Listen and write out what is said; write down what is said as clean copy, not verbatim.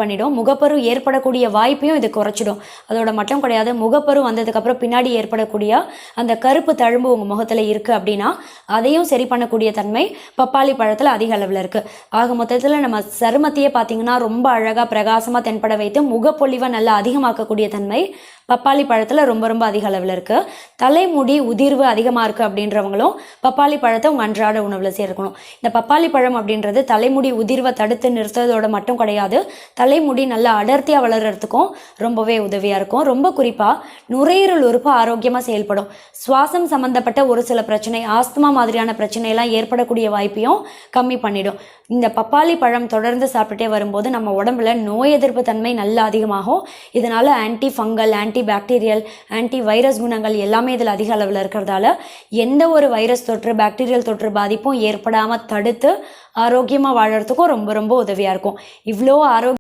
பண்ணிடும். முகப்பரு ஏற்படக்கூடிய வாய்ப்பையும் இது குறைச்சிடும். அதோட மட்டும் கிடையாது, முகப்பரு வந்ததுக்கப்புறம் பின்னாடி ஏற்படக்கூடிய அந்த கருப்பு தழும்பு உங்கள் முகத்தில் இருக்குது அப்படின்னா அதையும் சரி பண்ணக்கூடிய தன்மை பப்பாளி பழத்தில் அதிக அளவில் இருக்குது. ஆக மொத்தத்தில் நம்ம சருமத்தையே பார்த்திங்கன்னா ரொம்ப அழகாக பிரகாசமாக தென்பட வைத்து முகப்பொலிவை நல்லா அதிகமாக்கக்கூடிய தன்மை பப்பாளி பழத்தில் ரொம்ப ரொம்ப அதிக அளவில் இருக்குது. தலைமுடி உதிர்வு அதிகமாக இருக்குது அப்படின்றவங்களும் பப்பாளி பழத்தை உங்கள் அன்றாட உணவில் சேர்க்கணும். இந்த பப்பாளி பழம் அப்படின்றது தலைமுடி உதிர்வை தடுத்து நிறுத்துறதோட மட்டும் கிடையாது, தலைமுடி நல்லா அடர்த்தியாக வளர்கிறதுக்கும் ரொம்பவே உதவியாக இருக்கும். ரொம்ப குறிப்பாக நுரையீரல் உறுப்பு ஆரோக்கியமாக செயல்படும். சுவாசம் சம்மந்தப்பட்ட ஒரு சில பிரச்சனை, ஆஸ்துமா மாதிரியான பிரச்சனையெல்லாம் ஏற்படக்கூடிய வாய்ப்பையும் கம்மி பண்ணிடும். இந்த பப்பாளி பழம் தொடர்ந்து சாப்பிட்டுட்டே வரும்போது நம்ம உடம்புல நோய் எதிர்ப்பு தன்மை நல்லா அதிகமாகும். இதனால் anti fungal, anti bacterial, anti virus குணங்கள் எல்லாமே இதில் அதிக அளவில் இருக்கிறதால எந்த ஒரு வைரஸ் தொற்று, பாக்டீரியல் தொற்று பாதிப்பும் ஏற்படாமல் தடுத்து ஆரோக்கியமாக வாழறதுக்கும் ரொம்ப ரொம்ப உதவியாக இருக்கும். இவ்வளோ ஆரோக்கியம்